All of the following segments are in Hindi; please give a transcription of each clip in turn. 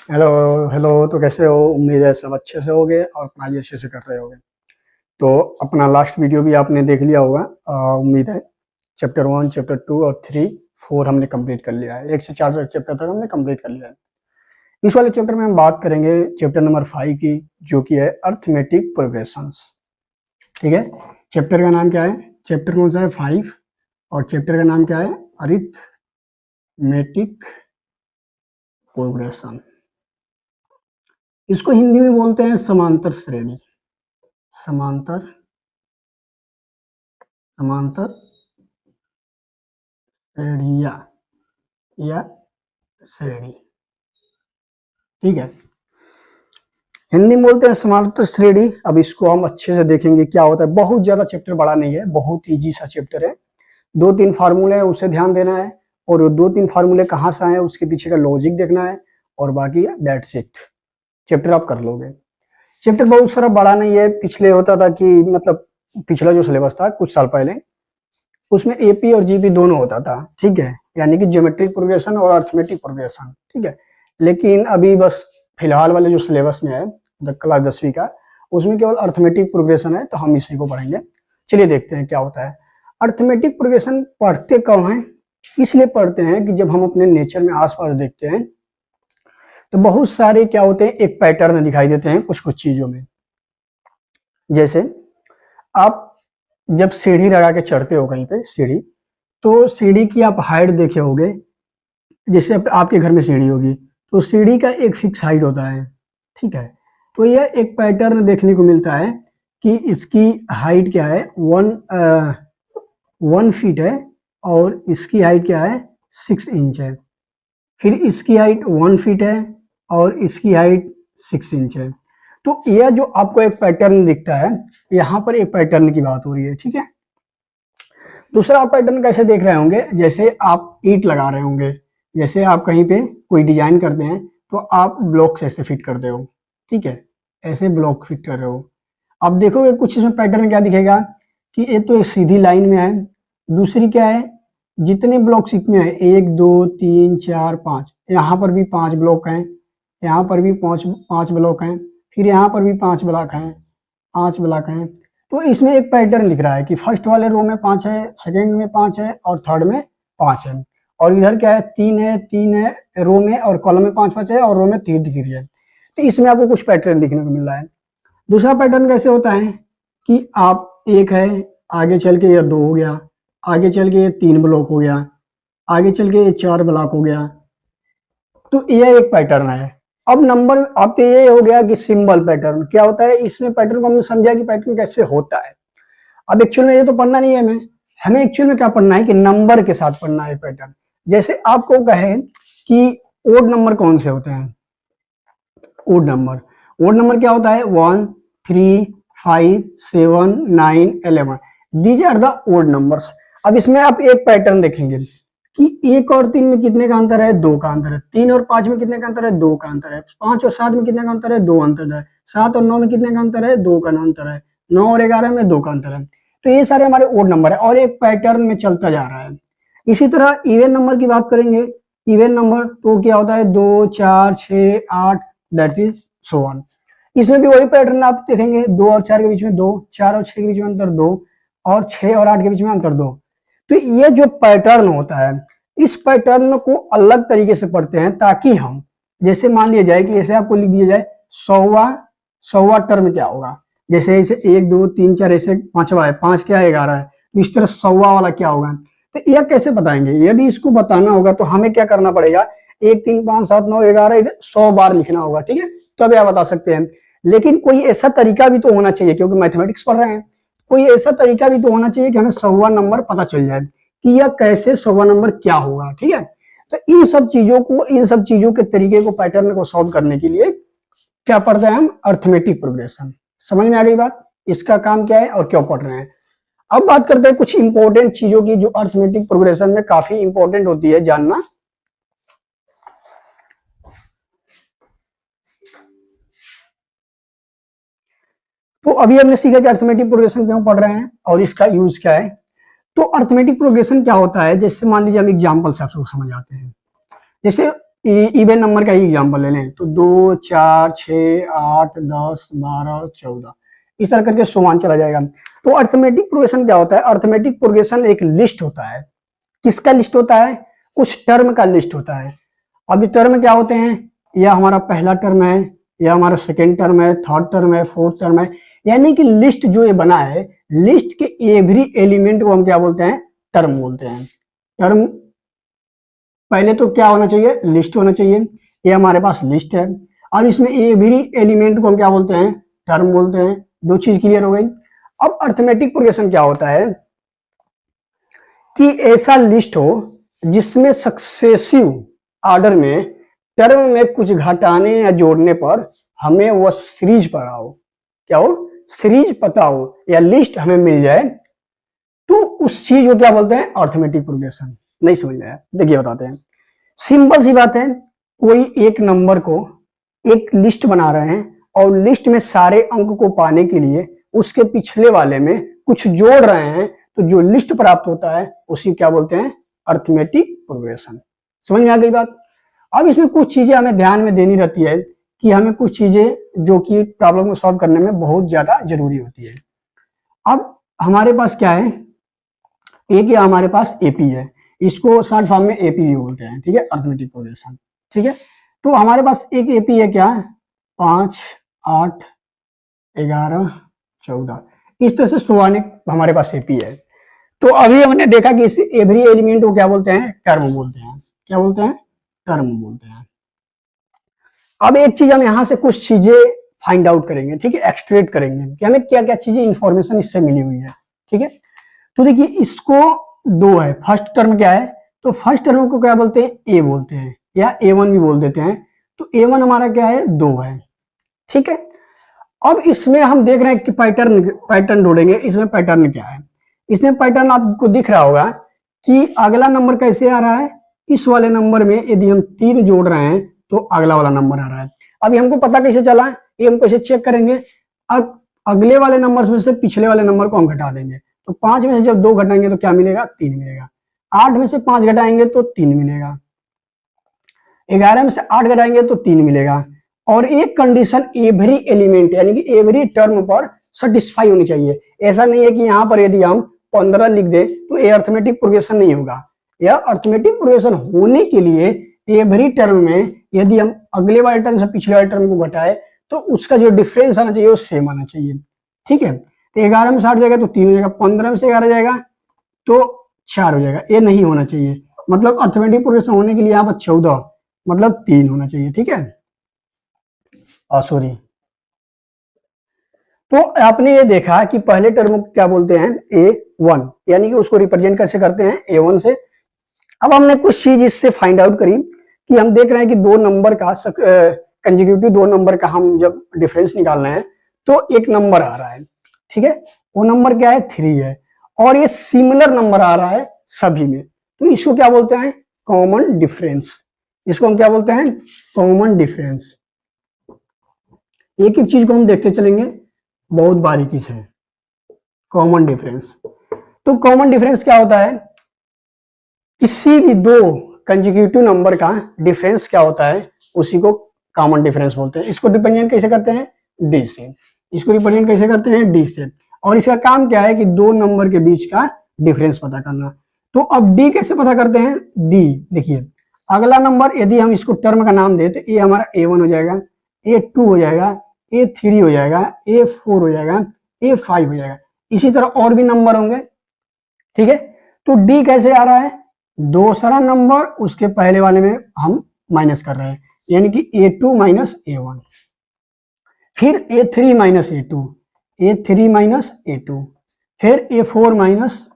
हेलो। हेलो, तो कैसे हो? उम्मीद है सब अच्छे से होगे और पढ़ाई अच्छे से कर रहे होगे। तो अपना लास्ट वीडियो भी आपने देख लिया होगा। उम्मीद है चैप्टर 1, चैप्टर 2 और 3, 4 हमने कंप्लीट कर लिया है। 1 से 4 चैप्टर तक हमने कंप्लीट कर लिया है। इस वाले चैप्टर में हम बात करेंगे चैप्टर नंबर 5 की, जो कि है अर्थमेटिक प्रोग्रेशंस। ठीक है। चैप्टर का नाम क्या है? चैप्टर कौन सा है? 5। और चैप्टर का नाम क्या है? Arithmetic progression. इसको हिंदी में बोलते हैं समांतर श्रेणी। समांतर समांतर श्रेणियां या श्रेणी। ठीक है। हिंदी में बोलते हैं समांतर श्रेणी। अब इसको हम अच्छे से देखेंगे क्या होता है। बहुत ज्यादा चैप्टर बड़ा नहीं है, बहुत इजी सा चैप्टर है। 2-3 फार्मूले हैं, उसे ध्यान देना है। और वो 2-3 फार्मूले कहाँ से आए उसके पीछे का लॉजिक देखना है। और बाकी दैट्स इट, चैप्टर आप कर लोगे। चैप्टर बहुत सारा बड़ा नहीं है। पिछले होता था कि मतलब पिछला जो सिलेबस था कुछ साल पहले, उसमें एपी और जीपी दोनों होता था। ठीक है, यानी कि ज्योमेट्रिक प्रोग्रेशन और अर्थमेटिक प्रोग्रेशन। ठीक है। लेकिन अभी बस फिलहाल वाले जो सिलेबस में है क्लास 10वीं का, उसमें केवल अर्थमेटिक प्रोग्रेशन है, तो हम इसी को पढ़ेंगे। चलिए देखते हैं क्या होता है। अर्थमेटिक प्रोग्रेशन पढ़ते कब हैं? इसलिए पढ़ते हैं कि जब हम अपने नेचर में आसपास देखते हैं तो बहुत सारे क्या होते हैं, एक पैटर्न दिखाई देते हैं कुछ कुछ चीजों में। जैसे आप जब सीढ़ी लगा के चढ़ते हो कहीं पे सीढ़ी, तो सीढ़ी की आप हाइट देखे होगे। जैसे आपके घर में सीढ़ी होगी तो सीढ़ी का एक फिक्स हाइट होता है। ठीक है। तो यह एक पैटर्न देखने को मिलता है कि इसकी हाइट क्या है, 1 फीट है। और इसकी हाइट क्या है, 6 इंच है। फिर इसकी हाइट 1 फीट है और इसकी हाइट 6 इंच है। तो यह जो आपको एक पैटर्न दिखता है, यहाँ पर एक पैटर्न की बात हो रही है। ठीक है। दूसरा आप पैटर्न कैसे देख रहे होंगे, जैसे आप ईंट लगा रहे होंगे, जैसे आप कहीं पे कोई डिजाइन करते हैं तो आप ब्लॉक्स ऐसे फिट करते हो। ठीक है, ऐसे ब्लॉक फिट कर रहे हो। अब देखोगे कुछ इसमें पैटर्न क्या दिखेगा कि एक तो एक सीधी लाइन में है, दूसरी क्या है, जितने ब्लॉक्स इसमें है 1 2 3 4 5, यहाँ पर भी 5 ब्लॉक हैं, यहाँ पर भी 5 ब्लॉक हैं, फिर यहाँ पर भी 5 ब्लॉक हैं, 5 ब्लॉक हैं। तो इसमें एक पैटर्न दिख रहा है कि फर्स्ट वाले रो में 5 है, सेकंड में 5 है और थर्ड में 5 है। और इधर क्या है, 3 है रो में, और कॉलम में 5 है और रो में 3 दिख रही है। तो इसमें आपको कुछ पैटर्न दिखने को मिल रहा है। दूसरा पैटर्न कैसे होता है कि आप एक है, आगे चल के ये 2 हो गया, आगे चल के ये 3 ब्लॉक हो गया, आगे चल के ये 4 ब्लॉक हो गया। तो यह एक पैटर्न है। अब नंबर अब तो ये हो गया कि सिंबल पैटर्न क्या होता है। इसमें पैटर्न को हमने समझा कि पैटर्न कैसे होता है। अब एक्चुअल में ये तो पढ़ना नहीं है हमें एक्चुअल में क्या पढ़ना है कि नंबर के साथ पढ़ना है पैटर्न। जैसे आपको कहे कि ओड नंबर कौन से होते हैं, ओड नंबर क्या होता है, 1 3 5 7 9 11, these are the odd numbers. अब इसमें आप एक पैटर्न देखेंगे कि 1 और 3 में कितने का अंतर है, 2 का अंतर है। 3 और 5 में कितने का अंतर है, 2 का अंतर है। 5 और 7 में कितने का अंतर है, 2 अंतर है। 7 और 9 में कितने का अंतर है, 2 का अंतर है। 9 और 11 में 2 का अंतर है। तो ये सारे हमारे ओड नंबर है और एक पैटर्न में चलता जा रहा है। इसी तरह इवन नंबर की बात करेंगे। इवन नंबर तो क्या होता है, 2 4 6 8, दैट इज सो ऑन। इसमें भी वही पैटर्न आप देखेंगे, 2 और 4 के बीच में 2, 4 और 6 के बीच में अंतर 2, और 6 और 8 के बीच में अंतर 2। तो ये जो पैटर्न होता है, इस पैटर्न को अलग तरीके से पढ़ते हैं ताकि हम, जैसे मान लिया जाए कि ऐसे आपको लिख दिया जाए 100वां टर्म क्या होगा, जैसे इसे 1 2 3 4 ऐसे 5वां है, 5 क्या है, 11 है, तो इस तरह 100वां वाला क्या होगा। तो यह कैसे बताएंगे, यदि इसको बताना होगा तो हमें क्या करना पड़ेगा, 1 3 5 7 9 11 100 बार लिखना होगा। ठीक है, तब आप बता सकते हैं। लेकिन कोई ऐसा तरीका भी तो होना चाहिए, क्योंकि मैथमेटिक्स पढ़ रहे हैं, कोई ऐसा तरीका भी तो होना चाहिए कि हमें 100वां नंबर पता चल जाए कि यह कैसे 100वां नंबर क्या होगा। ठीक है, तो इन सब चीजों के तरीके को, पैटर्न को सॉल्व करने के लिए क्या पढ़ते हैं हम, अर्थमेटिक प्रोग्रेशन। समझ में आ गई बात, इसका काम क्या है और क्यों पढ़ रहे हैं। अब बात करते हैं कुछ इंपॉर्टेंट चीजों की जो अर्थमेटिक प्रोग्रेशन में काफी इंपॉर्टेंट होती है जानना। तो अभी हमने सीखा कि अर्थमेटिक प्रोग्रेशन क्यों पढ़ रहे हैं और इसका यूज क्या है। तो अर्थमेटिक प्रोग्रेशन क्या होता है, जैसे मान लीजिए हम एग्जाम्पल से आप सबको समझ आते हैं। जैसे इवन नंबर का ही एग्जांपल ले लें तो 2 4 6 8 10 12 14 इस तरह करके समान चला जाएगा। तो अर्थमेटिक प्रोग्रेशन क्या होता है? अर्थमेटिक प्रोग्रेशन एक लिस्ट होता है। किसका लिस्ट होता है? कुछ टर्म का लिस्ट होता है। अब ये टर्म क्या होते हैं? यह हमारा पहला टर्म है, यह हमारा सेकेंड टर्म है, थर्ड टर्म है, फोर्थ टर्म है, यानी कि लिस्ट जो ये बना है, लिस्ट के एवरी एलिमेंट को हम क्या बोलते हैं? टर्म बोलते हैं। टर्म पहले तो क्या होना चाहिए? लिस्ट होना चाहिए। ये हमारे पास लिस्ट है और इसमें एवरी एलिमेंट को हम क्या बोलते हैं? टर्म बोलते हैं। दो चीज क्लियर हो गई। अब अर्थमेटिक प्रोग्रेशन क्या होता है कि ऐसा लिस्ट हो जिसमें सक्सेसिव ऑर्डर में टर्म में कुछ घटाने या जोड़ने पर हमें वह सीरीज पता हो। क्या हो? सीरीज पता हो या लिस्ट हमें मिल जाए, तो उस चीज को क्या बोलते हैं? Arithmetic progression. नहीं समझ में आया? देखिए बताते हैं। सिंपल सी बात है, कोई एक नंबर को एक लिस्ट बना रहे हैं और लिस्ट में सारे अंक को पाने के लिए उसके पिछले वाले में कुछ जोड़ रहे हैं, तो जो लिस्ट प्राप्त होता है उसी क्या बोलते हैं? Arithmetic progression. समझ में आ गई बात? अब इसमें कुछ चीजें हमें ध्यान में देनी रहती है कि हमें कुछ चीजें जो कि प्रॉब्लम को सॉल्व करने में बहुत ज्यादा जरूरी होती है। अब हमारे पास क्या है? एक या हमारे पास एपी है, इसको शॉर्ट फॉर्म में एपी भी बोलते हैं। ठीक है, अर्थमेटिक प्रोग्रेशन। ठीक है, तो हमारे पास एक एपी है क्या? 5 8 11 14 इस तरह से सुवानिक हमारे पास एपी है। तो अभी हमने देखा कि इस एवरी एलिमेंट को क्या बोलते हैं? टर्म बोलते हैं। क्या बोलते हैं? टर्म बोलते हैं। अब एक चीज हम यहां से कुछ चीजें फाइंड आउट करेंगे। ठीक है, एक्सट्रैक्ट करेंगे कि हमें क्या क्या चीजें इंफॉर्मेशन इससे मिली हुई है। ठीक है, तो देखिए इसको दो है। फर्स्ट टर्म क्या है? तो फर्स्ट टर्म को क्या बोलते हैं? ए बोलते हैं या A1 भी बोल देते हैं। तो A1 हमारा क्या है? 2 है। ठीक है, अब इसमें हम देख रहे हैं कि पैटर्न ढूंढेंगे। इसमें पैटर्न क्या है? इसमें पैटर्न आपको दिख रहा होगा कि अगला नंबर कैसे आ रहा है? इस वाले नंबर में यदि हम 3 जोड़ रहे हैं तो अगला वाला नंबर आ रहा है। अभी हमको पता कैसे चला? ये हम कैसे चेक करेंगे? अब अगले वाले नंबर में से पिछले वाले नंबर को हम घटा देंगे, तो 5 में से जब 2 घटाएंगे तो क्या मिलेगा? 3 मिलेगा। 8 में से 5 घटाएंगे तो 3 मिलेगा। 11 में से 8 घटाएंगे तो 3 मिलेगा। और एक कंडीशन एवरी एलिमेंट यानी कि एवरी टर्म पर सेटिस्फाई होनी चाहिए। ऐसा नहीं है कि यहाँ पर यदि हम 15 लिख दें तो ये अर्थमेटिक प्रोग्रेशन नहीं होगा। यह अर्थमेटिक प्रोग्रेशन होने के लिए एवरी टर्म में यदि हम अगले वाले टर्म से पिछले वाले टर्म को घटाए तो उसका जो डिफरेंस आना चाहिए वो सेम आना चाहिए। ठीक है, तो 11 में से 8 जाएगा तो 3 हो जाएगा, 15 में से 11 जाएगा तो 4 हो जाएगा। ये नहीं होना चाहिए। मतलब अर्थमेटिक प्रोग्रेशन होने के लिए यहाँ पर 14 मतलब 3 होना चाहिए। ठीक है, सॉरी। तो आपने ये देखा कि पहले टर्म को क्या बोलते हैं? A1, यानी कि उसको रिप्रेजेंट कैसे करते हैं? A1 से। अब हमने कुछ चीज इससे फाइंड आउट करी कि हम देख रहे हैं कि दो नंबर का कंजिक्यूटिव दो नंबर का हम जब डिफरेंस निकाल रहे हैं तो एक नंबर आ रहा है। ठीक है, वो नंबर क्या है? 3 है और ये सिमिलर नंबर आ रहा है सभी में, तो इसको क्या बोलते हैं? Common difference. इसको हम क्या बोलते हैं? Common difference. एक एक चीज को हम देखते चलेंगे बहुत बारीकी से। कॉमन डिफरेंस, तो कॉमन डिफरेंस क्या होता है? किसी भी दो कंजिक्यूटिव नंबर का डिफरेंस क्या होता है? उसी को कॉमन डिफरेंस बोलते हैं। इसको रिप्रेजेंट कैसे करते हैं? डी से। इसको रिप्रेजेंट कैसे करते हैं? डी से। और इसका काम क्या है कि दो नंबर के बीच का डिफरेंस पता करना। तो अब डी कैसे पता करते हैं? डी देखिए, अगला नंबर यदि हम इसको टर्म का नाम दे तो ये हमारा A1 हो जाएगा, A2 हो जाएगा, A3 हो जाएगा, A4 हो जाएगा, A5 हो जाएगा। इसी तरह और भी नंबर होंगे। ठीक है, तो डी कैसे आ रहा है? दूसरा नंबर उसके पहले वाले में हम माइनस कर रहे हैं, यानी कि A2 माइनस A1, फिर A3 minus A2, A3 minus A2, फिर A4 माइनस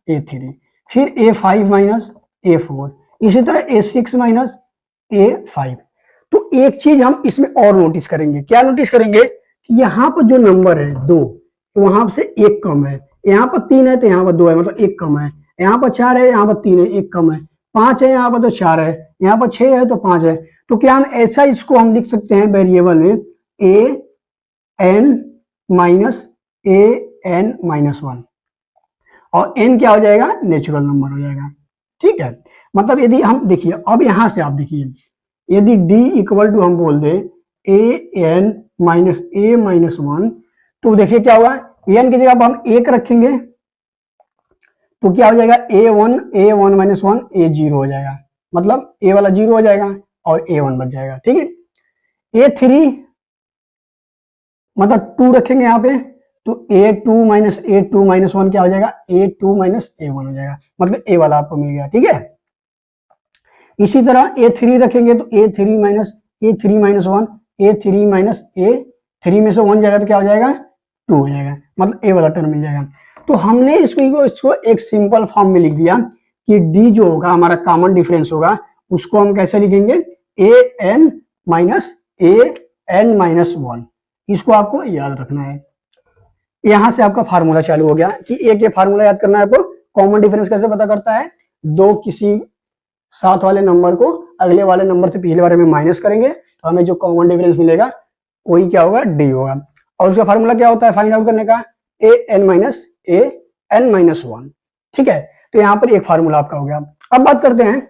A3, फिर A5 माइनस A4, इसी तरह A6 माइनस A5। तो एक चीज हम इसमें और नोटिस करेंगे। क्या नोटिस करेंगे? कि यहाँ पर जो नंबर है 2, वहां से एक कम है। यहाँ पर 3 है तो यहाँ पर 2 है, मतलब एक कम है। यहाँ पर 4 है, यहाँ पर 3 है, एक कम है। 5 है यहाँ पर तो 4 है, यहाँ पर 6 है तो 5 है। तो क्या हम ऐसा इसको हम लिख सकते हैं वेरिएबल में an माइनस an-1, और n क्या हो जाएगा? नेचुरल नंबर हो जाएगा। ठीक है, मतलब यदि हम देखिए, अब यहां से आप देखिए, यदि d इक्वल टू हम बोल दे an माइनस a माइनस 1, तो देखिए क्या होगा, an की जगह अब हम 1 रखेंगे तो क्या हो जाएगा, a1 माइनस 1 a0 हो जाएगा, मतलब a वाला 0 हो जाएगा और a1 बच जाएगा। ठीक है, a3 मतलब 2 रखेंगे यहाँ पे, तो a2 माइनस 1 क्या हो जाएगा, a2 माइनस a1 हो जाएगा, मतलब a वाला आपको मिल गया। ठीक है, इसी तरह a3 रखेंगे तो a3 minus 1, a3 minus a3 में से 1 जाएगा तो क्या हो जाएगा, 2 हो जाएगा, मतलब a वाला टर्म मिल जाएगा। तो हमने इसको एक सिंपल फॉर्म में लिख दिया कि d जो होगा हमारा कॉमन डिफरेंस होगा, उसको हम कैसे लिखेंगे, an माइनस an माइनस 1, इसको आपको याद रखना है। यहां से आपका फार्मूला चालू हो गया कि एक ये फार्मूला याद करना है आपको, कॉमन डिफरेंस कैसे पता करता है, दो किसी साथ वाले नंबर को अगले वाले नंबर से पिछले वाले में माइनस करेंगे तो हमें जो कॉमन डिफरेंस मिलेगा वही क्या होगा, डी होगा। और उसका फार्मूला क्या होता है फाइंड आउट करने का, an माइनस 1। ठीक है, तो यहां पर एक फार्मूला आपका हो गया। अब बात करते हैं,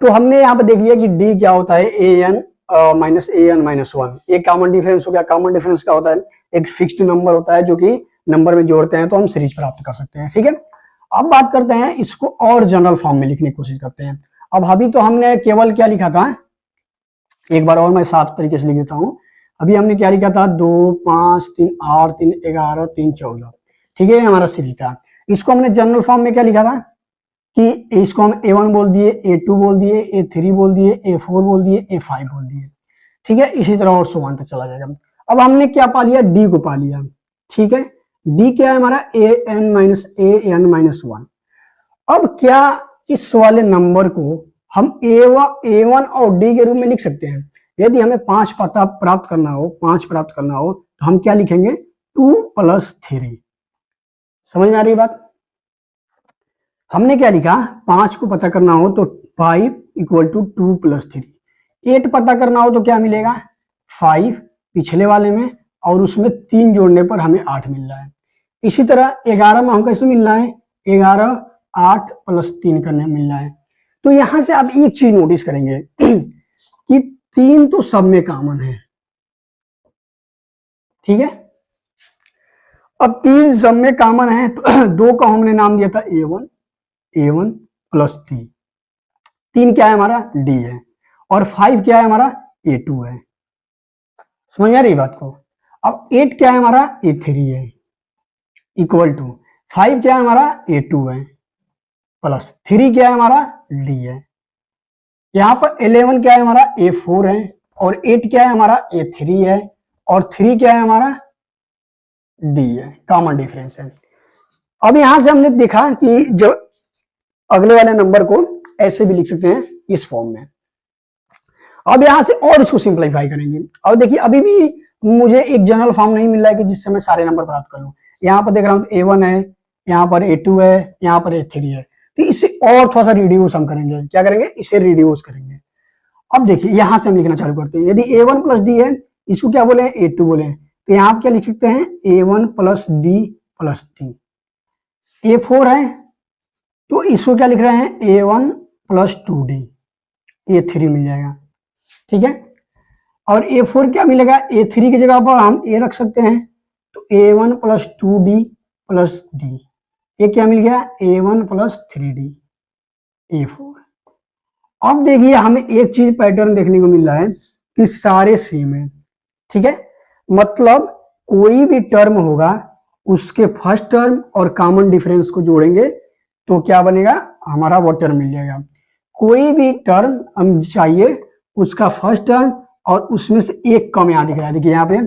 तो हमने यहाँ पे देख लिया कि d क्या होता है, an माइनस 1, एक कॉमन डिफरेंस हो गया। कॉमन डिफरेंस क्या होता है, एक फिक्स्ड नंबर होता है जो कि नंबर में जोड़ते हैं तो हम सीरीज प्राप्त कर सकते हैं। ठीक है, अब बात करते हैं इसको और जनरल फॉर्म में लिखने की कोशिश करते हैं। अब अभी तो हमने केवल क्या लिखा था, एक बार और मैं साफ तरीके से लिख देता हूं। अभी हमने क्या लिखा था, 2 5 3 8 3 11 3 14। ठीक है, हमारा सीरीज था। इसको हमने जनरल फॉर्म में क्या लिखा था कि इसको हम a1 बोल दिए, a2 बोल दिए, a3 बोल दिए, a4 बोल दिए, a5 बोल दिए। ठीक है, इसी तरह और सो ऑन तक चला जाएगा। अब हमने क्या पा लिया, d को पा लिया। ठीक है, d क्या है हमारा, an माइनस 1। अब क्या इस वाले नंबर को हम a1 और d के रूप में लिख सकते हैं। यदि हमें 5 प्राप्त करना हो तो हम क्या लिखेंगे, 2 + 3। समझ में आ रही बात, हमने क्या लिखा, 5 को पता करना हो तो 5 = 2 + 3। 8 पता करना हो तो क्या मिलेगा, 5 पिछले वाले में और उसमें 3 जोड़ने पर हमें 8 मिल रहा है। इसी तरह 11 में हम कैसे मिल रहा है, 11 8 + 3 करने मिल रहा है। तो यहां से आप एक चीज नोटिस करेंगे कि 3 तो सब में कॉमन है। ठीक है, अब 3 सब में कॉमन है तो 2 का हमने नाम दिया था a1 + d। 3 क्या है हमारा, d है, और 5 क्या है हमारा, a2 है। समझ में आ रही बात को। अब 8 क्या है हमारा, a3 है, इक्वल टू 5 क्या है हमारा, a2 है, प्लस 3 क्या है हमारा, d है। यहाँ पर 11 क्या है हमारा, a4 है, और 8 क्या है हमारा, a3 है, और 3 क्या है हमारा, d है। कॉमन डिफरेंस है। अब यहां से हमने देखा कि जो अगले वाले नंबर को ऐसे भी लिख सकते हैं इस फॉर्म में। अब यहां से और इसको सिंप्लीफाई करेंगे। अब देखिए अभी भी मुझे एक जनरल फॉर्म नहीं मिल रहा है कि जिससे मैं सारे नंबर प्राप्त कर लूं। यहाँ पर देख रहा हूं तो a1 है, यहाँ पर a2 है, यहाँ पर a3 है, तो इसे और थोड़ा सा रिड्यूस हम करेंगे। क्या करेंगे, इसे रिड्यूस करेंगे। अब देखिए यहां से हम लिखना चालू करते हैं। यदि a1 + d है, इसको क्या बोले, a2 बोले, तो यहाँ आप क्या लिख सकते हैं, a1 + d + d। a4 है तो इसको क्या लिख रहे हैं, a1 + 2d, a3 मिल जाएगा। ठीक है, और a4 क्या मिलेगा, a3 की जगह पर हम a रख सकते हैं, तो a1 + 2d + d, ये क्या मिल गया, a1 + 3d, a4। अब देखिए हमें एक चीज पैटर्न देखने को मिल रहा है कि सारे सेम है। ठीक है, मतलब कोई भी टर्म होगा उसके फर्स्ट टर्म और कॉमन डिफरेंस को जोड़ेंगे तो क्या बनेगा, हमारा वो टर्म मिल जाएगा। कोई भी टर्म हम चाहिए उसका फर्स्ट टर्म और उसमें से एक कम यहाँ दिख रहा है। देखिए यहाँ पे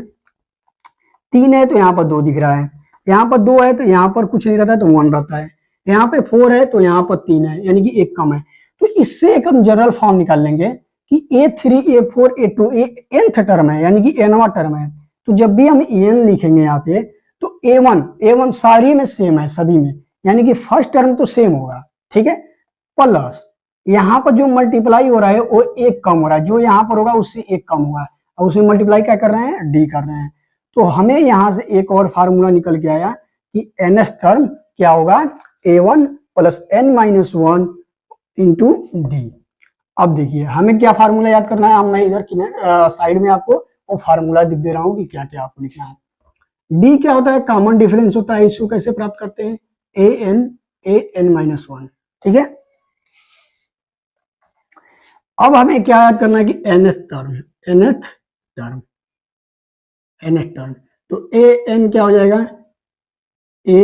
3 है तो यहाँ पर 2 दिख रहा है, यहाँ पर 2 है तो यहाँ पर कुछ नहीं रहता है तो 1 रहता है, यहाँ पे 4 है तो यहाँ पर 3 है, यानी कि एक कम है। तो इससे एक हम जनरल फॉर्म निकाल लेंगे कि a3 a4 a2 nth term है, यानी कि nवां टर्म है। तो जब भी हम n लिखेंगे यहाँ पे तो a1 सारी में सेम है, सभी में, यानी कि फर्स्ट टर्म तो सेम होगा। ठीक है, प्लस यहाँ पर जो मल्टीप्लाई हो रहा है वो एक कम हो रहा है, जो यहाँ पर होगा उससे एक कम होगा, और उसमें मल्टीप्लाई क्या कर रहे हैं, d कर रहे हैं। तो हमें यहाँ से एक और फार्मूला निकल के आया कि nth टर्म क्या होगा, a1 plus n-1 into d. अब देखिए हमें क्या फार्मूला याद करना है, मैं इधर की साइड में आपको वो फार्मूला दिख दे रहा हूँ कि क्या क्या आपको लिखना है। डी क्या होता है, कॉमन डिफरेंस होता है, इसको कैसे प्राप्त करते हैं, an-1, ठीक है। अब हमें क्या याद करना है कि nth टर्म, तो an क्या हो जाएगा, a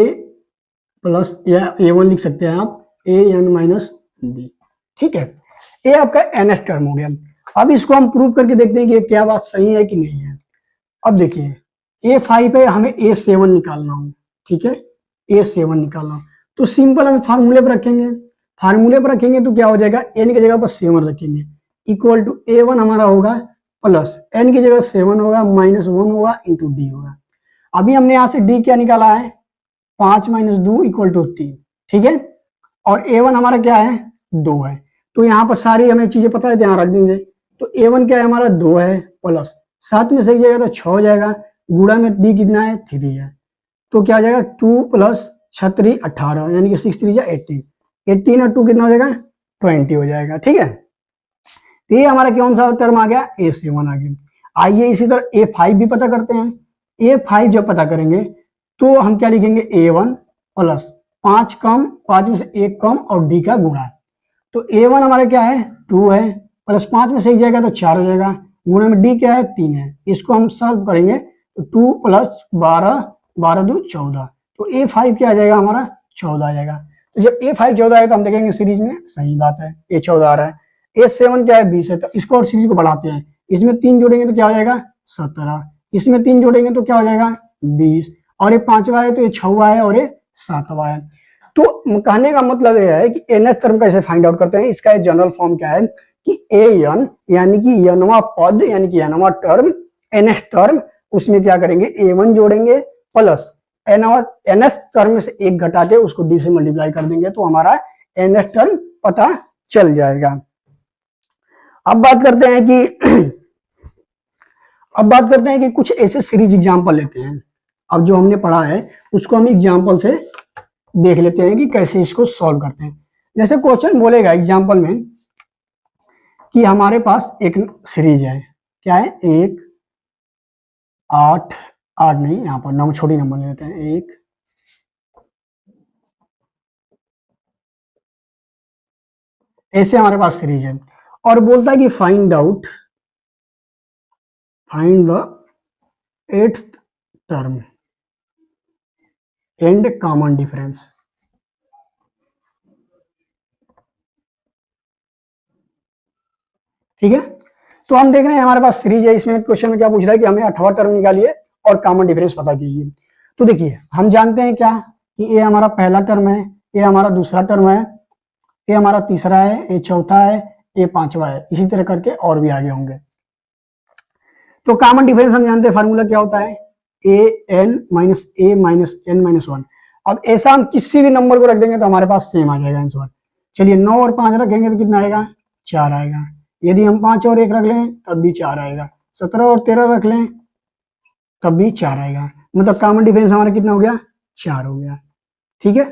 प्लस या a1 लिख सकते हैं आप, an-d, ठीक है। ये आपका nth टर्म हो गया। अब इसको हम प्रूव करके देखते हैं कि क्या बात सही है कि नहीं है। अब देखिए a5 है, हमें a7 निकालना हो, ठीक है, a7 निकालना हो तो सिंपल हम फार्मूले पर रखेंगे तो क्या हो जाएगा, n की जगह पर 7 रखेंगे, इक्वल टू a1 हमारा होगा प्लस n की जगह 7 होगा -1 होगा इंटू डी होगा। अभी हमने यहाँ से d क्या निकाला है, 5 - 2 इक्वल टू 3, ठीक है। और a1 हमारा क्या है, 2 है, तो यहाँ पर सारी हमें चीजें पता है, ध्यान रख देंगे। तो a1 क्या है हमारा 2 है, प्लस 7 में से एक जाएगा तो 6 हो जाएगा, गुणा में d कितना है, 3 है, तो क्या हो जाएगा 2 प्लस 6 × 18 यानी कि 6 3 18, 18 और 2 कितना हो जाएगा, 20 हो जाएगा, ठीक है। तो ये हमारा कौन सा टर्म आ गया, a7 आ गया। आइए इसी तरह a5 भी पता करते हैं। a5 जब पता करेंगे तो हम क्या लिखेंगे, a1 प्लस 5 में से 1 कम और d का गुणा। तो a1 हमारा क्या है, 2 है, प्लस 5 में से 1 जाएगा तो 4 हो जाएगा, गुणा में d क्या है, 3 है। इसको हम सॉल्व करेंगे तो 2 प्लस 12, 12 2 14, तो a5 क्या आ जाएगा हमारा, 14 आ जाएगा। तो जब a5 14 है तो हम देखेंगे सीरीज में, सही बात है, a 14 आ रहा है। a7 क्या है, 20 है, तो इसको और सीरीज को बढ़ाते हैं, इसमें 3 जोड़ेंगे तो क्या हो जाएगा, 17, इसमें 3 जोड़ेंगे तो क्या हो जाएगा, 20, और ये 5वां है तो ये 6वां है और ये 7वां है। तो कहने का मतलब यह है कि nth टर्म कैसे फाइंड आउट करते हैं, इसका जनरल फॉर्म क्या है कि an यानी कि यनवा पद यानी कि यनवा टर्म, nth टर्म, उसमें क्या करेंगे, a1 जोड़ेंगे प्लस nth टर्म में से 1 घटा के उसको d से मल्टीप्लाई कर देंगे तो हमारा nth टर्म पता चल जाएगा। अब बात करते हैं कि कुछ ऐसे सीरीज एग्जांपल लेते हैं। अब जो हमने पढ़ा है उसको हम एग्जांपल से देख लेते हैं कि कैसे इसको सॉल्व करते हैं। जैसे क्वेश्चन बोलेगा एग्जांपल में कि हमारे पास एक सीरीज है, क्या है, 1 8 8 नहीं, यहाँ पर नंबर छोटी नंबर ले लेते हैं, 1 ऐसे हमारे पास सीरीज है और बोलता है कि find the 8th term and common difference. ठीक है, तो हम देख रहे हैं हमारे पास सीरीज है, इसमें क्वेश्चन में क्या पूछ रहा है कि हमें 8वां टर्म निकालिए और कॉमन डिफरेंस पता कीजिए। तो देखिए हम जानते हैं क्या कि ये हमारा पहला टर्म है, ये हमारा दूसरा टर्म है, ये हमारा तीसरा है, ये चौथा है, ये 5वां है, इसी तरह करके और भी आगे होंगे। तो कॉमन डिफरेंस हम जानते हैं फार्मूला क्या होता है, a-n-1। अब ऐसा हम किसी भी नंबर को रख देंगे तो हमारे पास सेम आ जाएगा आंसर। चलिए 9 और 5 रखेंगे तो कितना आएगा, 4 आएगा। यदि हम 5 और 1 रख लें तब भी 4 आएगा, 17 और 13 रख लें तब भी 4 आएगा, मतलब कॉमन डिफरेंस हमारा कितना हो गया, 4 हो गया। ठीक है,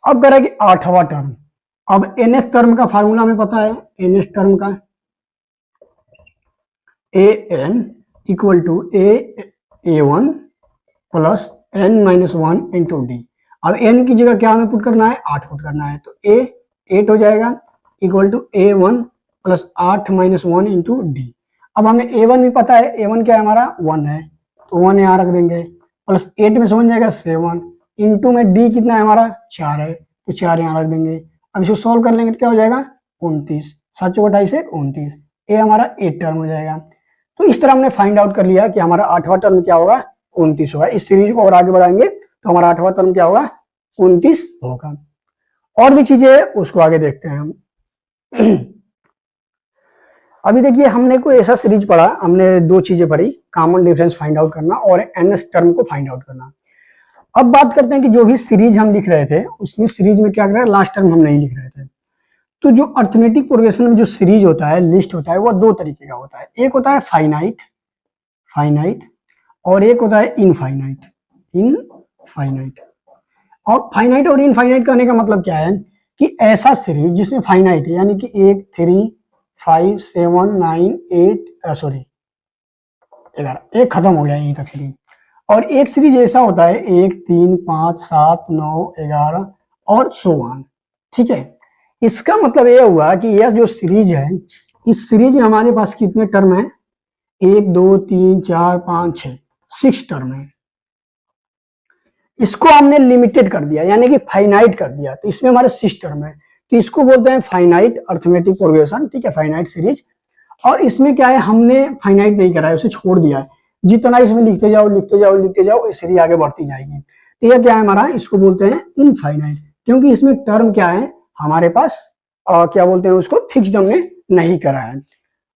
अब करेंगे 8वां टर्म। अब nth टर्म का फार्मूला हमें पता है, nth टर्म का an equal to a1 plus n-1 into d. अब n की जगह क्या हमें पुट करना है, 8 पुट करना है, तो a 8 हो जाएगा equal to a1 plus 8 - 1 into d. अब हमें a1 भी पता है, a1 क्या है हमारा 1 है, तो 1 यहाँ रख देंगे, प्लस 8 में से 1 जाएगा 7 इंटू में d कितना है हमारा 4 है, तो 4 यहाँ रख देंगे। अब इसको सॉल्व कर लेंगे तो क्या हो जाएगा 29, 7 × 28 से 29, ये हमारा 8 टर्म हो जाएगा। तो इस तरह हमने फाइंड आउट कर लिया कि हमारा 8वां टर्म क्या होगा, 29 होगा। इस सीरीज को और आगे बढ़ाएंगे तो हमारा 8वां टर्म क्या होगा, 29 होगा। और भी चीजें उसको आगे देखते हैं हम। अभी देखिए हमने कोई ऐसा सीरीज पढ़ा, हमने 2 चीजें पढ़ी, कॉमन डिफरेंस फाइंड आउट करना और nth टर्म को फाइंड आउट करना। अब बात करते हैं कि जो भी सीरीज हम लिख रहे थे उसमें सीरीज में क्या कर रहे हैं, लास्ट टर्म हम नहीं लिख रहे थे। तो जो अर्थमेटिक प्रोग्रेशन में जो सीरीज होता है, लिस्ट होता है, वो 2 तरीके का होता है। एक होता है फाइनाइट और एक होता है इनफाइनाइट। फाइनाइट। और फाइनाइट और इनफाइनाइट करने का मतलब क्या है कि ऐसा सीरीज जिसमें फाइनाइट है, यानी कि 1 3 5 7 9 8 सॉरी 11, एक खत्म हो गया यहीं तक सीरीज। और एक सीरीज ऐसा होता है 1 3 5 7 9 11 और सो ऑन। ठीक है, इसका मतलब यह हुआ कि यह जो सीरीज है, इस सीरीज में हमारे पास कितने टर्म है, 1 2 3 4 5 6, 6 टर्म है। इसको हमने लिमिटेड कर दिया, यानी कि फाइनाइट कर दिया, तो इसमें हमारे 6 टर्म है, तो इसको बोलते हैं फाइनाइट अर्थमेटिक प्रोग्रेशन। ठीक है, फाइनाइट सीरीज। और इसमें क्या है, हमने फाइनाइट नहीं करा है, उसे छोड़ दिया है। जितना इसमें लिखते जाओ लिखते जाओ लिखते जाओ, ये सीरीज आगे बढ़ती जाएगी। तो यह क्या है हमारा, इसको बोलते हैं इनफाइनाइट, क्योंकि इसमें टर्म क्या है हमारे पास, क्या बोलते हैं उसको, फिक्स्ड हमने नहीं करा है।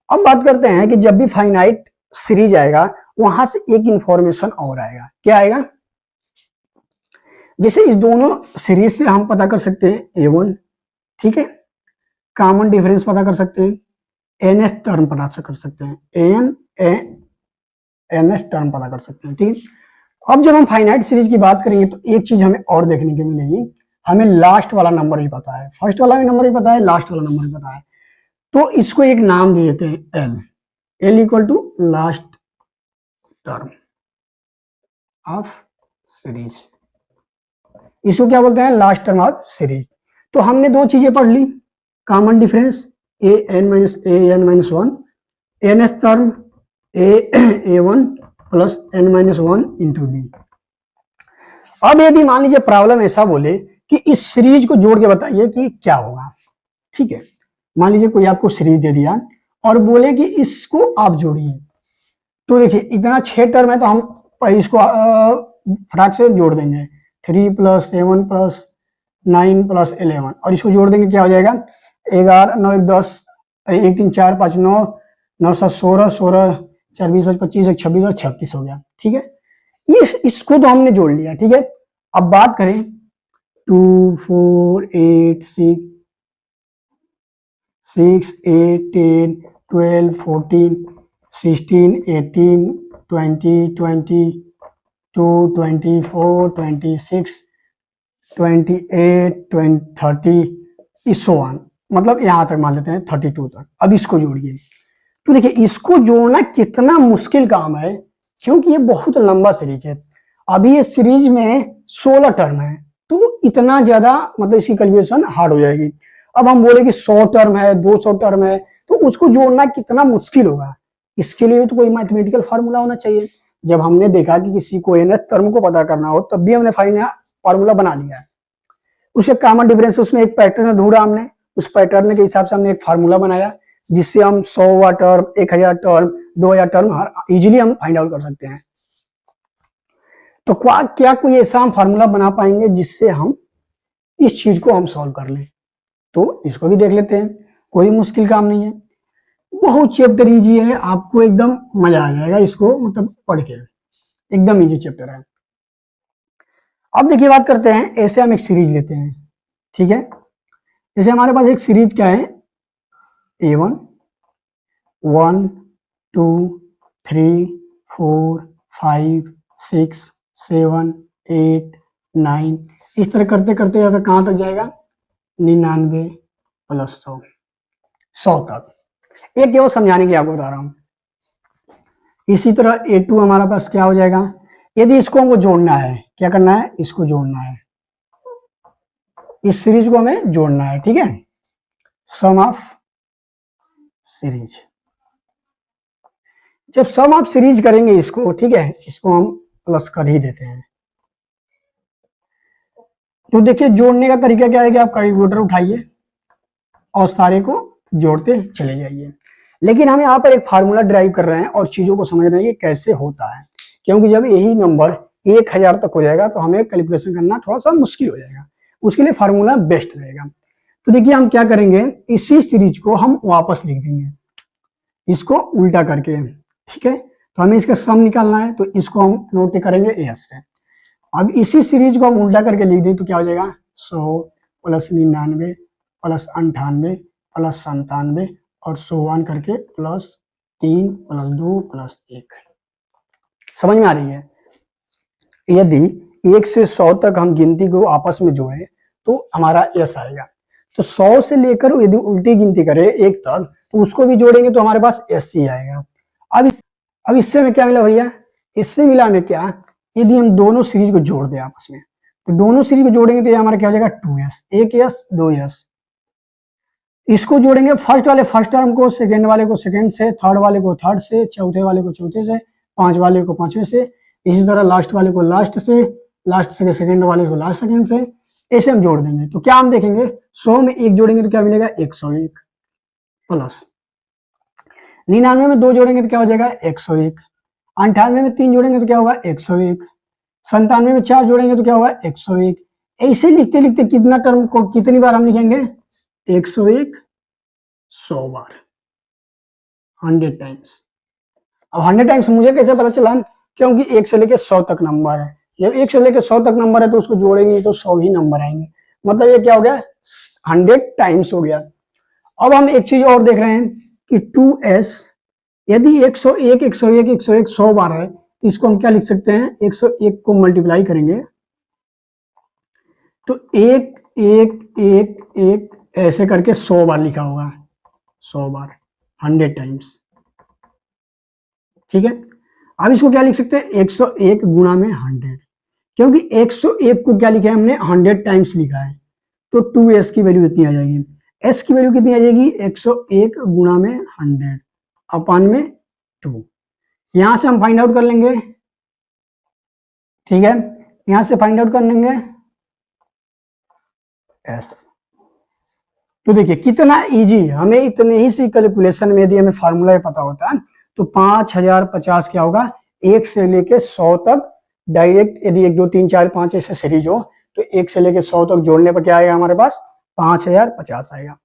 अब बात करते हैं कि जब भी फाइनाइट सीरीज आएगा, वहां से एक इंफॉर्मेशन और आएगा। क्या आएगा, जैसे इस दोनों सीरीज से हम पता कर सकते हैं A1, ठीक है, कॉमन डिफरेंस पता कर सकते हैं, NS टर्म पता कर सकते हैं, NS टर्म पता कर सकते हैं। ठीक है, अब जब हम फाइनाइट सीरीज की बात करेंगे तो एक चीज हमें और देखने को मिलेगी, हमें लास्ट वाला नंबर भी पता है, फर्स्ट वाला भी नंबर भी पता है, लास्ट वाला नंबर भी पता है। तो इसको एक नाम दे देते हैं L equal to last term of series. इसको क्या बोलते हैं, लास्ट टर्म ऑफ सीरीज। तो हमने दो चीजें पढ़ ली, common difference an-1, NS term A1 plus n-1 into d. अब यदि मान लीजिए प्रॉब्लम ऐसा बोले कि इस सीरीज को जोड़ के बताइए कि क्या होगा। ठीक है, मान लीजिए कोई आपको सीरीज दे दिया और बोले कि इसको आप जोड़िए, तो देखिए इतना 6 टर्म है, तो हम इसको फटाक से जोड़ देंगे, 3 + 7 + 9 + 11, और इसको जोड़ देंगे, क्या हो जाएगा, 11 9 1 10 1 3 4 5 9 9 7 16 16 4 20 25 1 26 और 36 हो गया। ठीक है, इसको तो हमने जोड़ लिया। ठीक है, अब बात करें 2 4 8 6 8 10 12 14 16 18 20 22 24 26 28 20 30 इसो वन, मतलब यहां तक मान लेते हैं 32 तक। अब इसको जोड़िए, तो देखिए इसको जोड़ना कितना मुश्किल काम है, क्योंकि ये बहुत लंबा सीरीज है। अभी ये सीरीज में 16 टर्म है, तो इतना ज्यादा मतलब इसकी कैलकुलेशन हार्ड हो जाएगी। अब हम बोले कि 100 टर्म है, 200 टर्म है, तो उसको जोड़ना कितना मुश्किल होगा। इसके लिए तो कोई मैथमेटिकल फार्मूला होना चाहिए। जब हमने देखा कि किसी को NS टर्म को पता करना हो, तब भी हमने फार्मूला बना लिया है। उसे कॉमन डिफरेंस, उसमें एक पैटर्न ढूंढा हमने, उस पैटर्न के हिसाब से हमने एक फार्मूला बनाया, जिससे हम 100वां टर्म, 1000 टर्म, 2000 टर्म इजीली हम फाइंड आउट कर सकते हैं। तो क्या कोई ऐसा हम फार्मूला बना पाएंगे जिससे हम इस चीज को हम सॉल्व कर लें? तो इसको भी देख लेते हैं, कोई मुश्किल काम नहीं है, बहुत चैप्टर इजी है, आपको एकदम मजा आ जाएगा इसको मतलब पढ़ के, एकदम इजी चैप्टर है। अब देखिए बात करते हैं, ऐसे हम एक सीरीज लेते हैं। ठीक है, जैसे हमारे पास एक सीरीज क्या है, A1 1 2 3 4 5 6 7 8 9, इस तरह करते करते अगर कहां तक जाएगा, 99 + 100 तक। एक केवल समझाने के लिए आपको बता रहा हूं। इसी तरह A2 हमारा पास क्या हो जाएगा, यदि इसको हमको जोड़ना है, क्या करना है, इसको जोड़ना है, इस सीरीज को हमें जोड़ना है। ठीक है, सम ऑफ सीरीज, जब सम ऑफ सीरीज करेंगे इसको, ठीक है, इसको हम प्लस कर ही देते हैं। तो देखिए जोड़ने का तरीका क्या है कि आप कैलकुलेटर उठाइए और सारे को जोड़ते चले जाइए। लेकिन हम यहाँ पर एक फार्मूला ड्राइव कर रहे हैं और चीजों को समझ रहे हैं कि कैसे होता है, क्योंकि जब यही नंबर 1000 तक हो जाएगा तो हमें कैलकुलेशन करना थोड़ा सा मुश्किल हो जाएगा, उसके लिए फार्मूला बेस्ट रहेगा। तो देखिए हम क्या करेंगे, इसी सीरीज को हम वापस लिख देंगे, इसको उल्टा करके। ठीक है, तो हमें इसका सम निकालना है, तो इसको हम नोट करेंगे एस से। अब इसी सीरीज को हम उल्टा करके लिख दें तो क्या हो जाएगा, 100 + 99 + 98 + 97 और 100 करके +3 + 2 + 1। समझ में आ रही है? यदि 1 से 100 तक हम गिनती को आपस में जोड़ें तो हमारा यस आएगा। तो 100 से लेकर यदि उल्टी गिनती करें 1 तक तो उसको भी जोड़ेंगे तो हमारे पास एस ही आएगा। अब इससे हमें क्या मिला भैया, इससे मिला हमें क्या, यदि हम दोनों सीरीज को जोड़ दें आपस में तो दोनों सीरीज को जोड़ेंगे तो ये हमारा क्या हो जाएगा 2s, 1 s 2 s। इसको जोड़ेंगे फर्स्ट वाले फर्स्ट टर्म को, सेकंड वाले को सेकंड से, थर्ड वाले को थर्ड से, चौथे वाले को चौथे से, पांच वाले को पांचवें से, इसी तरह लास्ट वाले को लास्ट से, लास्ट से सेकंड वाले को लास्ट सेकंड से, ऐसे हम जोड़ देंगे। तो क्या हम देखेंगे 100 में 1 जोड़ेंगे तो क्या मिलेगा 101 प्लस 99 में 2 जोड़ेंगे तो क्या हो जाएगा 101, 98 में 3 जोड़ेंगे तो क्या होगा 101, 97 में 4 जोड़ेंगे तो क्या होगा 101। ऐसे लिखते लिखते कितना टर्म को कितनी बार हम लिखेंगे 101 100 बार, 100 टाइम्स। अब 100 टाइम्स मुझे कैसे पता चला, क्योंकि 1 से लेके 100 तक नंबर है। जब 1 से लेके 100 तक नंबर है तो उसको जोड़ेंगे तो 100 ही नंबर आएंगे, मतलब ये क्या हो गया 100 टाइम्स हो गया। अब हम एक चीज और देख रहे हैं कि 2s यदि 101 101 101 100 बार है तो इसको हम क्या लिख सकते हैं, 101 को मल्टीप्लाई करेंगे तो 1 1 1 1 ऐसे करके 100 बार लिखा होगा, 100 बार 100 टाइम्स। ठीक है, अब इसको क्या लिख सकते हैं 101 गुणा में 100, क्योंकि 101 को क्या लिखा है हमने 100 टाइम्स लिखा है तो 2s की वैल्यू कितनी आ जाएगी, s की वैल्यू कितनी आ जाएगी 101 गुणा में 100 अपान में 2। यहां से हम फाइंड आउट कर लेंगे, ठीक है, यहां से फाइंड आउट कर लेंगे s। तो देखिए कितना इजी, हमें इतने ही सी कैलकुलेशन में यदि हमें फार्मूला पता होता है तो 5050 क्या होगा 1 से लेके 100 तक डायरेक्ट, यदि 1 2 3 4 5 ऐसे सीरीज हो तो 1 से लेके 100 तक जोड़ने पर क्या आएगा हमारे पास 5050 आएगा।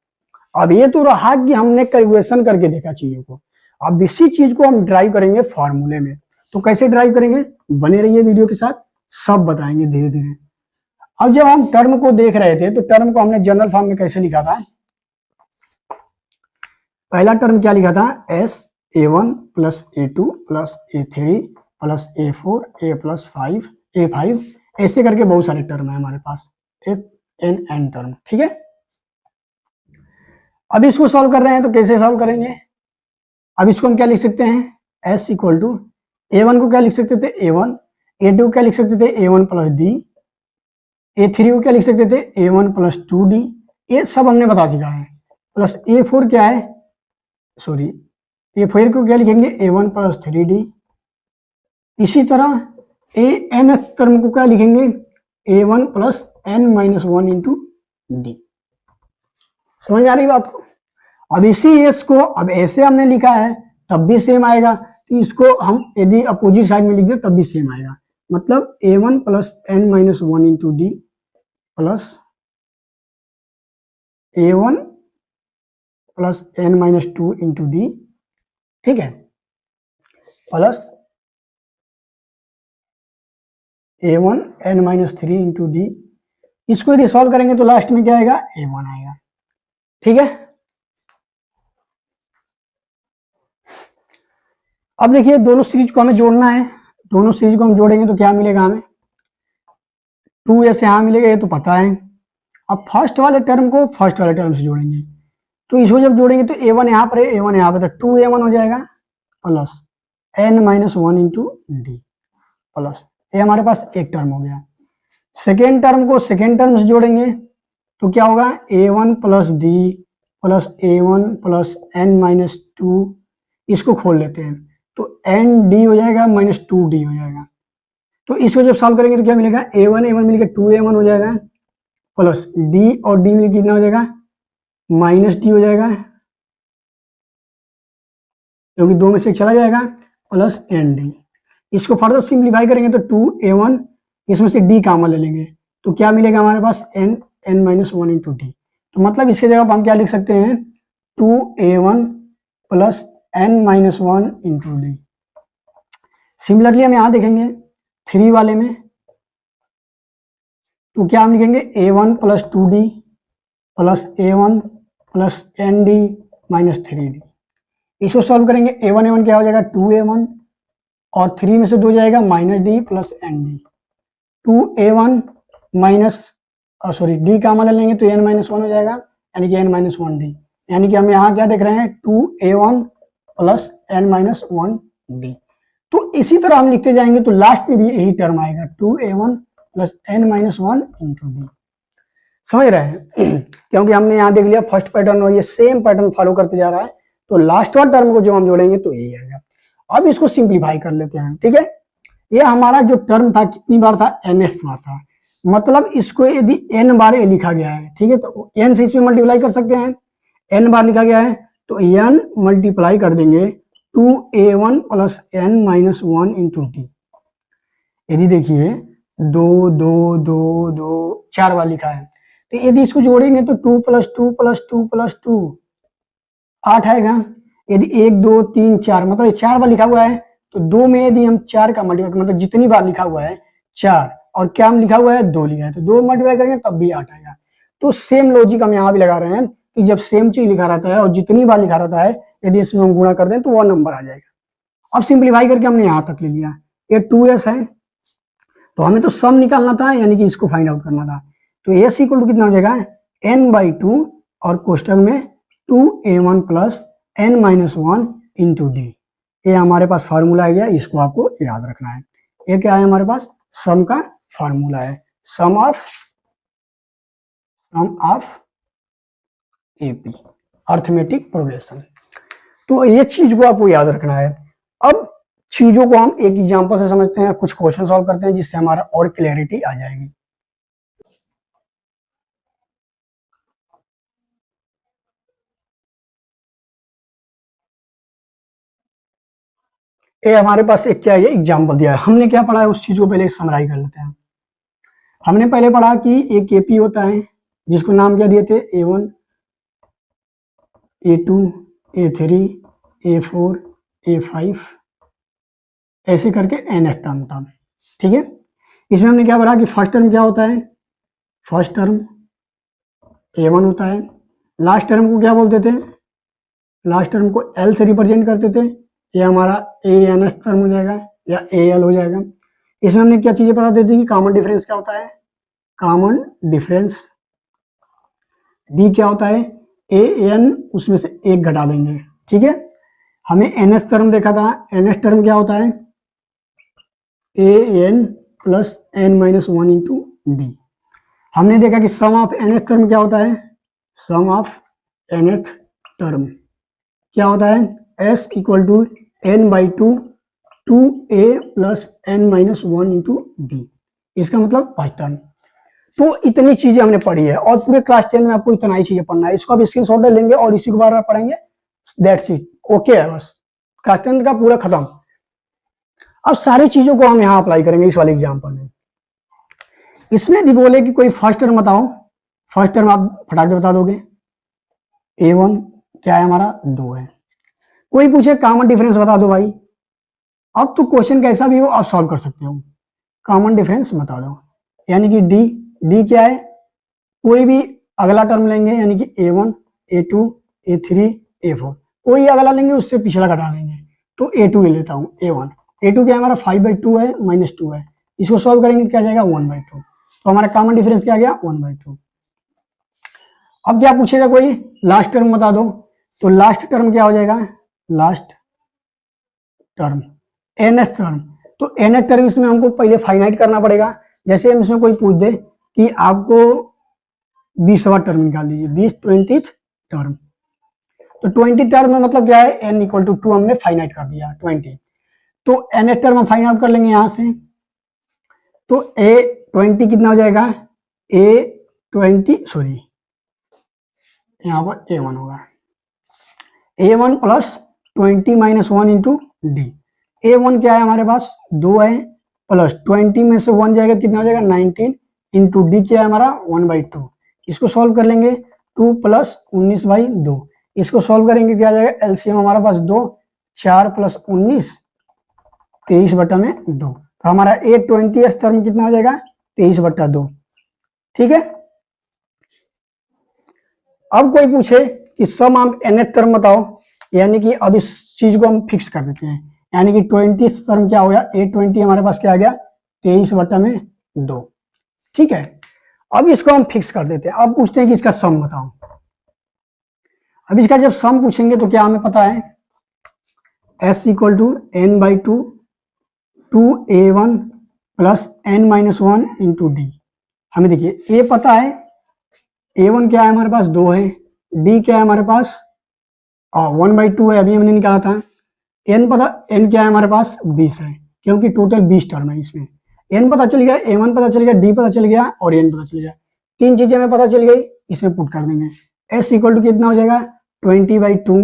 अब ये तो रहा कि हमने कैलकुलेशन करके देखा चीजों को, अब इसी चीज को हम ड्राइव करेंगे फॉर्मूले में। तो कैसे ड्राइव करेंगे, बने रहिए वीडियो के साथ, सब बताएंगे धीरे धीरे। अब जब हम टर्म को देख रहे थे तो टर्म को हमने जनरल फॉर्म में कैसे लिखा था, पहला टर्म क्या लिखा था s a1 plus a2 plus a3 plus a4 a plus 5 a5, ऐसे करके बहुत सारे टर्म है हमारे पास, एक n टर्म। ठीक है, अब इसको सॉल्व कर रहे हैं तो कैसे सॉल्व करेंगे, अब इसको हम क्या लिख सकते हैं s इक्वल टू a1 को क्या लिख सकते थे a1, a2 को क्या लिख सकते थे a1 प्लस d, a3 को क्या लिख सकते थे a1 प्लस 2d, ये सब हमने बता सीखा है, प्लस a4 क्या है, सॉरी a4 को क्या लिखेंगे a1 प्लस 3d। इसी तरह n टर्म को क्या लिखेंगे a1 plus n minus 1 into D. समझ में आ रही बात को। अब इसी s को अब ऐसे हमने लिखा है तब भी सेम आएगा, तो इसको हम यदि अपोजिट साइड में लिख दे तब भी सेम आएगा, मतलब a1 plus n minus 1 into D plus a1 plus n minus 2 into d, ठीक है, plus a1 n minus 3 into D. इसको यदि सॉल्व करेंगे तो लास्ट में क्या आएगा a1 आएगा। ठीक है, अब देखिए दोनों सीरीज को हमें जोड़ना है, दोनों सीरीज को हम जोड़ेंगे तो क्या मिलेगा हमें 2s यहां मिलेगा, ये तो पता है। अब फर्स्ट वाले टर्म को फर्स्ट वाले टर्म से जोड़ेंगे, तो इसको जब जोड़ेंगे तो a1 यहाँ पर है a1 यहाँ पर, तो 2a1 हो जाएगा plus n minus 1 into D plus, ये हमारे पास एक टर्म हो गया। सेकेंड टर्म को सेकेंड टर्म से जोड़ेंगे तो क्या होगा a1 plus D plus a1 plus n minus 2, इसको खोल लेते हैं तो एन डी हो जाएगा माइनस 2d हो जाएगा। तो इसको जब सॉल्व करेंगे तो क्या मिलेगा a1 मिलकर 2a1 हो जाएगा प्लस d और d मिलकर कितना हो जाएगा माइनस d हो जाएगा, क्योंकि दो में से चला जाएगा, प्लस एन डी। इसको फर्दर सिंप्लीफाई करेंगे तो 2a1, इसमें से d कॉमन ले लेंगे तो क्या मिलेगा हमारे पास n माइनस 1 इंटू डी। तो मतलब इसके जगह हम क्या लिख सकते हैं 2a1 plus n minus 1 into D. Similarly हम यहां देखेंगे 3 वाले में तो क्या हम लिखेंगे a1 plus 2d plus a1 plus n d minus 3d। इसको सॉल्व करेंगे a1 क्या हो जाएगा 2a1 और 3 में से 2 जाएगा minus d plus n d. 2a1 minus sorry d का मान लेंगे तो n-1 हो जाएगा, यानी कि n-1d, यानी कि हम यहाँ क्या देख रहे हैं 2a1 प्लस n-1d। तो इसी तरह हम लिखते जाएंगे तो लास्ट में भी यही टर्म आएगा 2a1 plus n-1 into D. समझ रहे हैं? क्योंकि हमने यहाँ देख लिया फर्स्ट पैटर्न और ये सेम पैटर्न फॉलो करते जा रहा है, तो लास्ट वाला टर्म को जो हम जोड़ेंगे तो यही आएगा। अब इसको सिंप्लीफाई कर लेते हैं, ठीक है। ये हमारा जो टर्म था कितनी बार था, nth बार था, मतलब इसको यदि n बार ये लिखा गया है, ठीक है, तो n से इसमें मल्टीप्लाई कर सकते हैं, n बार लिखा गया है तो n मल्टीप्लाई कर देंगे 2a1 plus n-1 into D. यदि देखिए 2 2 2 2 4 बार लिखा है, तो यदि इसको जोड़ेंगे तो 2 प्लस 2 प्लस 2 प्लस 2 8 आएगा। यदि 1 2 3 4 मतलब 4 बार लिखा हुआ है, तो 2 में यदि हम 4 का मल्टीप्लाई मतलब जितनी बार लिखा हुआ है 4 और क्या हम लिखा हुआ है 2 लिखा है, तो 2 मल्टीप्लाई करेंगे तब भी 8 आएगा। तो सेम लॉजिक हम यहाँ भी लगा रहे हैं कि जब सेम चीज लिखा रहता है और जितनी बार लिखा रहता है यदि इसमें हम गुणा कर दें तो वो नंबर आ जाएगा। अब सिंप्लीफाई करके हमने यहाँ तक ले लिया, ये 2s है, तो हमें तो सम निकालना था, यानी कि इसको फाइंड आउट करना था। तो s इक्वल टू कितना हो जाएगा n/2 और कोष्टक में 2a1 plus n-1 into D. ये हमारे पास फार्मूला आ गया, इसको आपको याद रखना है। ये क्या है हमारे पास, सम का फार्मूला है, सम ऑफ एपी अर्थमेटिक प्रोग्रेशन। तो ये चीज को आपको याद रखना है। अब चीजों को हम एक एग्जांपल से समझते हैं, कुछ क्वेश्चन सॉल्व करते हैं जिससे हमारा और क्लैरिटी आ जाएगी। ये हमारे पास एक क्या है एग्जांपल दिया है, हमने क्या पढ़ा है उस चीज को पहले समराइज कर लेते हैं। हमने पहले पढ़ा कि एक एपी होता है जिसको नाम क्या दिए थे, A1 A2 A3 A4 A5 ऐसे करके nth टर्म था, ठीक है। इसमें हमने क्या पढ़ा कि फर्स्ट टर्म क्या होता है, फर्स्ट टर्म A1 होता है, लास्ट टर्म को क्या बोलते थे, लास्ट टर्म को L से रिप्रेजेंट करते थे, ये हमारा ANth टर्म हो जाएगा या AL हो जाएगा। इसमें हमने क्या चीजें पढ़ा देती कि कॉमन डिफरेंस क्या होता है, कॉमन डिफरेंस D क्या होता है AN, उसमें से एक घटा देंगे, ठीक है। हमें nth टर्म देखा था, nth टर्म क्या होता है AN plus n-1 into D. हमने देखा कि सम ऑफ nth टर्म क्या होता है, सम ऑफ nth टर्म क्या होता है S equal to n/2 2a plus n-1 into d, इसका मतलब फर्स्ट टर्म। तो इतनी चीजें हमने पढ़ी है और पूरे क्लास 10 में आपको इतना ही चीजें पढ़ना है, इसको आप स्क्रीनशॉट ले लेंगे और इसी के बारे में पढ़ेंगे, दैट्स इट, ओके है, बस क्लास 10 का पूरा खत्म। अब सारी चीजों को हम यहाँ अप्लाई करेंगे इस वाले एग्जाम्पल में। इसमें यदि बोले कि कोई फर्स्ट टर्म बताओ, फर्स्ट टर्म आप फटाक से बता दोगे, A1 क्या है हमारा 2 है। कोई पूछे कॉमन डिफरेंस बता दो भाई, अब तो क्वेश्चन कैसा भी हो आप सॉल्व कर सकते हो, कॉमन डिफरेंस बता दो, यानी कि डी क्या है, कोई भी अगला टर्म लेंगे यानी कि A1 A2 A3 A4, कोई अगला लेंगे उससे पिछला घटा देंगे, तो A2 ले लेता हूँ, A2 क्या है हमारा 5/2 है -2 है, इसको सॉल्व करेंगे तो क्या जाएगा 1/2, तो हमारा कॉमन डिफरेंस क्या आ गया 1/2। अब क्या पूछेगा कोई लास्ट टर्म बता दो, तो लास्ट टर्म क्या हो जाएगा, लास्ट टर्म nth टर्म, तो nth टर्म इसमें हमको पहले फाइनाइट करना पड़ेगा। जैसे हम इसमें कोई पूछ दे कि आपको 20वां टर्म निकाल दीजिए, 20th टर्म, तो 20 टर्म में मतलब क्या है n इक्वल टू 2 हमने फाइनाइट कर दिया 20, तो nth टर्म हम फाइंड आउट कर लेंगे यहां से, तो A20 कितना हो जाएगा, A20 सॉरी यहाँ पर A1 होगा, A1 plus 20-1 into D. A1 क्या है हमारे पास 2 है, प्लस 20 में से 1 जाएगा कितना हो जाएगा 19 इंटू डी क्या है हमारा 1/2। इसको सॉल्व कर लेंगे 2 प्लस 19/2, इसको सॉल्व करेंगे क्या आ जाएगा एलसीएम हमारे पास 2, 4 प्लस 19 23/2, तो हमारा A20th टर्म कितना हो जाएगा 23/2, ठीक है। अब कोई पूछे कि सम ऑफ nth टर्म बताओ, यानी कि अब इस चीज को हम फिक्स कर देते हैं, यानी कि 20th टर्म क्या हो गया A20 हमारे पास क्या आ गया 23/2, 2। ठीक है, अब इसको हम फिक्स कर देते हैं। अब पूछते हैं कि इसका सम बताओ। अब इसका जब सम पूछेंगे तो क्या हमें पता है, s equal to n by 2 2a1 plus n minus 1 into d. हमें देखिए a पता है, a1 क्या है हमारे पास 2 है, d क्या है हमारे पास 1/2 है, अभी हमने निकाला था। n पता, n क्या है हमारे पास 20 है, क्योंकि टोटल 20 टर्म है इसमें। n पता चल गया, a1 पता चल गया, d पता चल गया और n पता चल गया। 3 चीजें हमें पता चल गई, इसमें पुट कर देंगे। s इक्वल टू कितना हो जाएगा 20/2,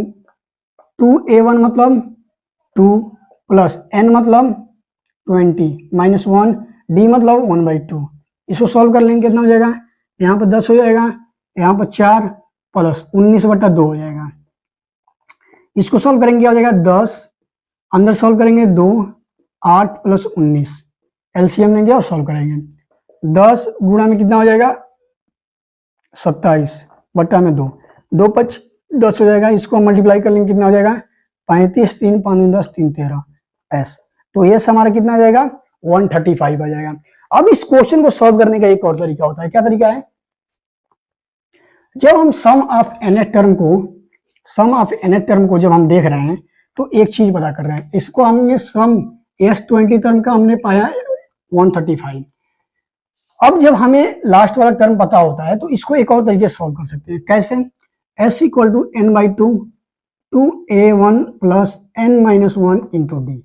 2a1 मतलब 2 प्लस n मतलब 20 माइनस 1, d मतलब 1/2। इसको सॉल्व कर लेंगे, कितना हो जाएगा, यहाँ पर 10 हो जाएगा, यहाँ पर 4 प्लस 19/2 हो जाएगा। इसको सॉल्व करेंगे क्या हो जाएगा 10, अंदर सॉल्व करेंगे 2, 8 प्लस 19, एलसीएम लेंगे और सॉल्व करेंगे। 10 गुणा में कितना हो जाएगा 27 बट्टा में 2, 2 5 10 हो जाएगा। इसको हम मल्टीप्लाई कर लेंगे, कितना हो जाएगा 35, 3 5 10 3 13 एस। तो एस हमारा कितना आ जाएगा 135 आ जाएगा। अब इस क्वेश्चन को सॉल्व करने का एक और तरीका होता है। क्या तरीका है, जब हम सम ऑफ nth टर्म को जब हम देख रहे हैं तो एक चीज पता कर रहे हैं, इसको हमने सम s20 टर्म का हमने पाया 135। अब जब हमें लास्ट वाला टर्म पता होता है तो इसको एक और तरीके से सॉल्व कर सकते हैं। कैसे, s equal to n/2 2a1 plus n minus 1 into d.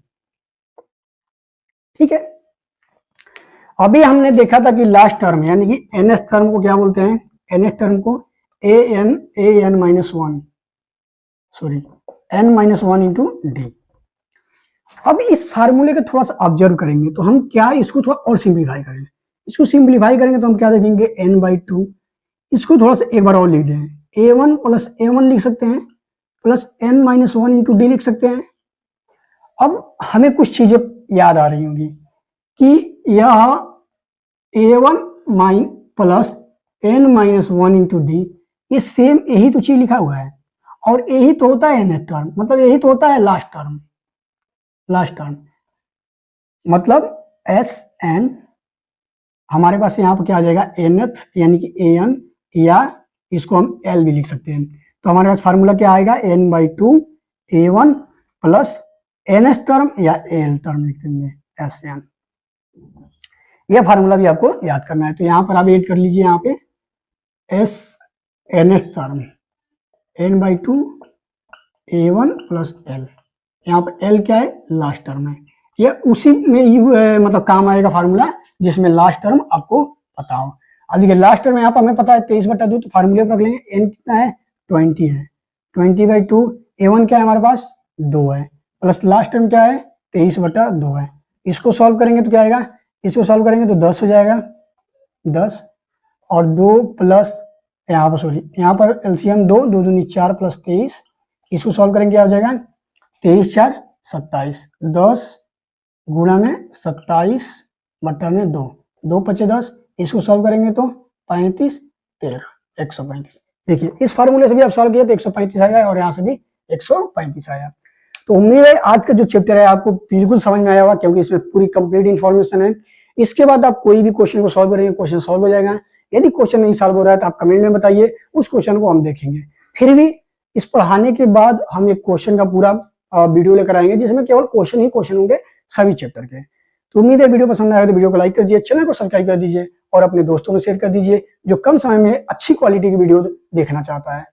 ठीक है, अभी हमने देखा था कि लास्ट टर्म यानी कि nth टर्म को क्या बोलते हैं, nth टर्म को an minus 1 sorry n minus 1 into d. अब इस फार्मूले को थोड़ा सा ऑब्जर्व करेंगे तो हम क्या इसको थोड़ा और सिंप्लीफाई करेंगे। इसको सिंप्लीफाई करेंगे तो हम क्या देखेंगे n/2, इसको थोड़ा सा एक बार और लिख दें, a1 प्लस a1 लिख सकते हैं plus n minus 1 into D लिख सकते हैं। अब हमें कुछ चीजें याद आ रही होंगी कि यह a1 mine plus n minus 1 into D, ये सेम यही तो चीज लिखा हुआ है और यही तो होता है nth टर्म, मतलब यही तो होता है लास्ट टर्म मतलब Sn हमारे पास यहाँ पर क्या आ जाएगा nth यानी कि an, या इसको हम l भी लिख सकते हैं। तो हमारे पास फार्मूला क्या आएगा n/2 a1 plus nth term या l टर्म लिख देंगे Sn। यह फार्मूला भी आपको याद करना है। तो यहाँ पर आप ऐड कर लीजिए, यहाँ पे nth term n/2 a1 plus l, यहाँ पर l क्या है लास्ट टर्म है। यह उसी में मतलब काम आएगा फार्मूला जिसमें लास्ट टर्म आपको पता हो। अब देखिए लास्ट टर्म यहाँ पर हमें पता है 23/2, तो फार्मूले पर रख लेंगे, n कितना है 20 है, 20/2 a1 क्या है हमारे पास 2 है प्लस लास्ट टर्म क्या है 23/2 है। इसको सॉल्व करेंगे तो क्या आएगा, इसको सॉल्व करेंगे तो 10 हो जाएगा, 10 और 2 प्लस यहाँ पर सॉरी यहाँ पर एलसीएम 2 2 दूनी 4 प्लस 23, इसको सॉल्व करेंगे क्या हो जाएगा 23 4 27, 10 गुणा में 27 बट्टा में 2, 2 5 10, इसको सॉल्व करेंगे तो 35 13 135। देखिए इस फार्मूले से भी आप सॉल्व किए तो 135 आया और यहाँ से भी 135 आया। तो उम्मीद है आज का जो चैप्टर है आपको बिल्कुल समझ में आया होगा, क्योंकि इसमें पूरी कंप्लीट इन्फॉर्मेशन है। इसके बाद आप कोई भी क्वेश्चन को सॉल्व करेंगे, क्वेश्चन सॉल्व हो जाएगा। यदि क्वेश्चन नहीं सॉल्व हो रहा है तो आप कमेंट में बताइए, उस क्वेश्चन को हम देखेंगे। फिर भी इस पढ़ाने के बाद हम एक क्वेश्चन का पूरा वीडियो लेकर आएंगे जिसमें केवल क्वेश्चन ही क्वेश्चन होंगे सभी चैप्टर के। तो उम्मीद है वीडियो पसंद आया तो वीडियो को लाइक कर दीजिए, चैनल को सब्सक्राइब कर दीजिए और अपने दोस्तों में शेयर कर दीजिए जो कम समय में अच्छी क्वालिटी की वीडियो देखना चाहता है।